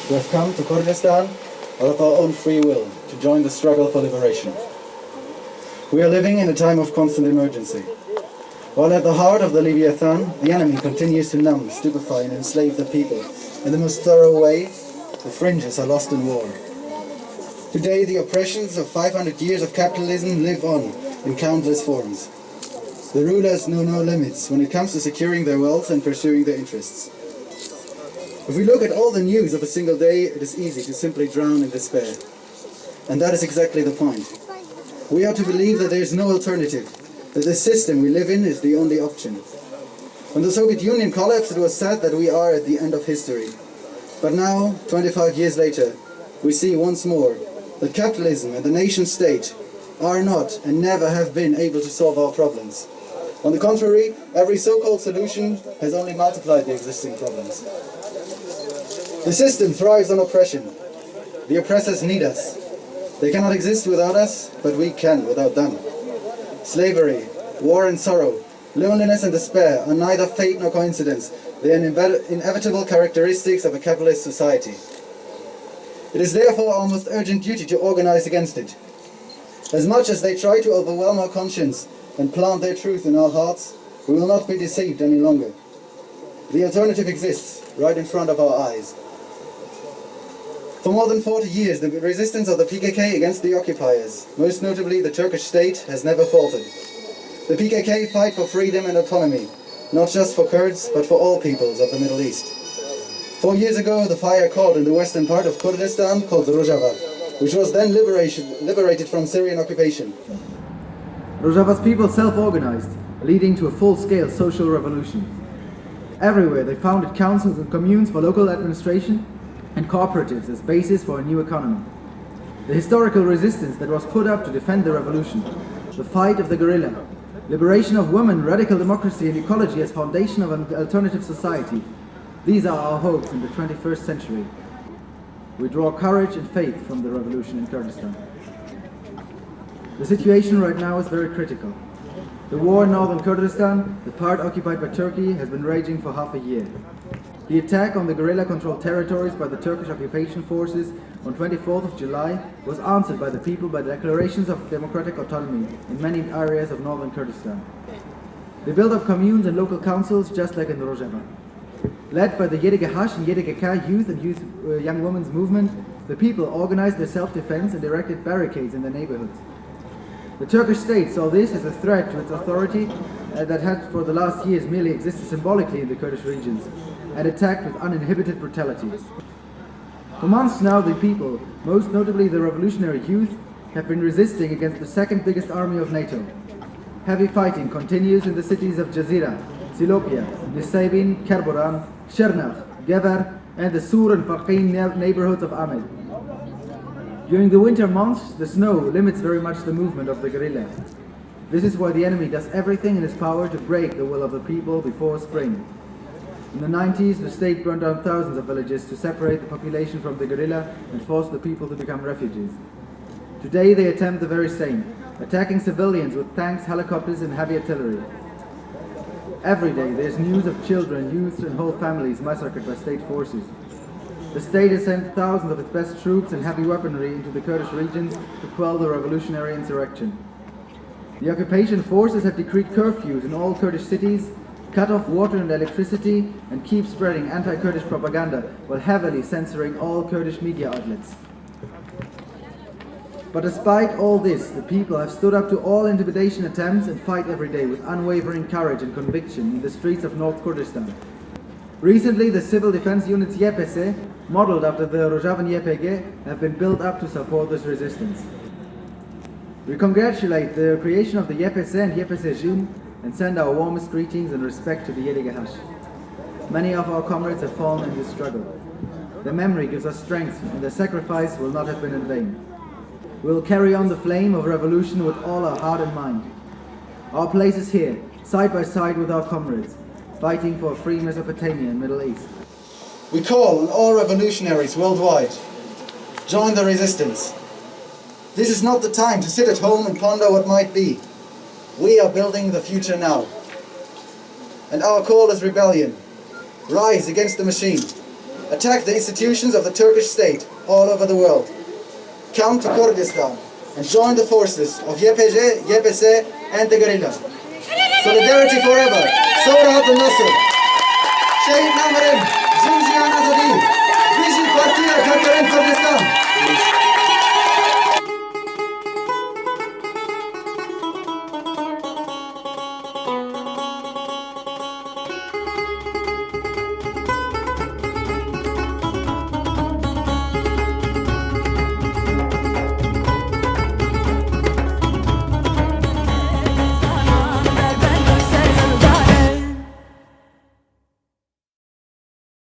who have come to Kurdistan or of our own free will to join the struggle for liberation. We are living in a time of constant emergency. While at the heart of the Leviathan, the enemy continues to numb, stupefy and enslave the people in the most thorough way, the fringes are lost in war. Today the oppressions of 500 years of capitalism live on in countless forms. The rulers know no limits when it comes to securing their wealth and pursuing their interests. If we look at all the news of a single day, it is easy to simply drown in despair. And that is exactly the point. We are to believe that there is no alternative, that the system we live in is the only option. When the Soviet Union collapsed, it was said that we are at the end of history. But now, 25 years later, we see once more that capitalism and the nation state are not and never have been able to solve our problems. On the contrary, every so-called solution has only multiplied the existing problems. The system thrives on oppression. The oppressors need us. They cannot exist without us, but we can without them. Slavery, war and sorrow, loneliness and despair are neither fate nor coincidence. They are inevitable characteristics of a capitalist society. It is therefore our most urgent duty to organize against it. As much as they try to overwhelm our conscience and plant their truth in our hearts, we will not be deceived any longer. The alternative exists right in front of our eyes. For more than 40 years, the resistance of the PKK against the occupiers, most notably the Turkish state, has never faltered. The PKK fight for freedom and autonomy, not just for Kurds, but for all peoples of the Middle East. 4 years ago, the fire caught in the western part of Kurdistan called Rojava, which was then liberated from Syrian occupation. Rojava's people self-organized, leading to a full-scale social revolution. Everywhere they founded councils and communes for local administration and cooperatives as basis for a new economy. The historical resistance that was put up to defend the revolution, the fight of the guerrilla, liberation of women, radical democracy and ecology as foundation of an alternative society. These are our hopes in the 21st century. We draw courage and faith from the revolution in Kurdistan. The situation right now is very critical. The war in northern Kurdistan, the part occupied by Turkey, has been raging for half a year. The attack on the guerrilla-controlled territories by the Turkish occupation forces on 24th of July was answered by the people by declarations of democratic autonomy in many areas of northern Kurdistan. They built up communes and local councils just like in the Rojava. Led by the Yedigehash and Yedigeka youth and young women's movement, the people organized their self-defense and erected barricades in their neighborhoods. The Turkish state saw this as a threat to its authority that had for the last years merely existed symbolically in the Kurdish regions, and attacked with uninhibited brutality. For months now, the people, most notably the revolutionary youth, have been resisting against the second biggest army of NATO. Heavy fighting continues in the cities of Jazira, Silopia, Nisabin, Kerboran, Shernakh, Gever, and the Sur and Faqin neighborhoods of Ahmed. During the winter months, the snow limits very much the movement of the guerrilla. This is why the enemy does everything in his power to break the will of the people before spring. In the 90s, the state burned down thousands of villages to separate the population from the guerrilla and force the people to become refugees. Today they attempt the very same, attacking civilians with tanks, helicopters and heavy artillery. Every day there's news of children, youths and whole families massacred by state forces. The state has sent thousands of its best troops and heavy weaponry into the Kurdish regions to quell the revolutionary insurrection. The occupation forces have decreed curfews in all Kurdish cities, cut off water and electricity, and keep spreading anti-Kurdish propaganda while heavily censoring all Kurdish media outlets. But despite all this, the people have stood up to all intimidation attempts and fight every day with unwavering courage and conviction in the streets of North Kurdistan. Recently, the civil defense units YPS, modeled after the Rojavan YPG, have been built up to support this resistance. We congratulate the creation of the YPS and YPS regime and send our warmest greetings and respect to the Yedigehash. Many of our comrades have fallen in this struggle. Their memory gives us strength, and their sacrifice will not have been in vain. We will carry on the flame of revolution with all our heart and mind. Our place is here, side by side with our comrades, fighting for a free Mesopotamia and Middle East. We call on all revolutionaries worldwide, join the resistance. This is not the time to sit at home and ponder what might be. We are building the future now. And our call is rebellion. Rise against the machine. attack the institutions of the Turkish state all over the world. Come to Kurdistan and join the forces of YPG, YPS and the guerrilla. Solidarity forever. Sawrat al-Nasr. Shahid Namar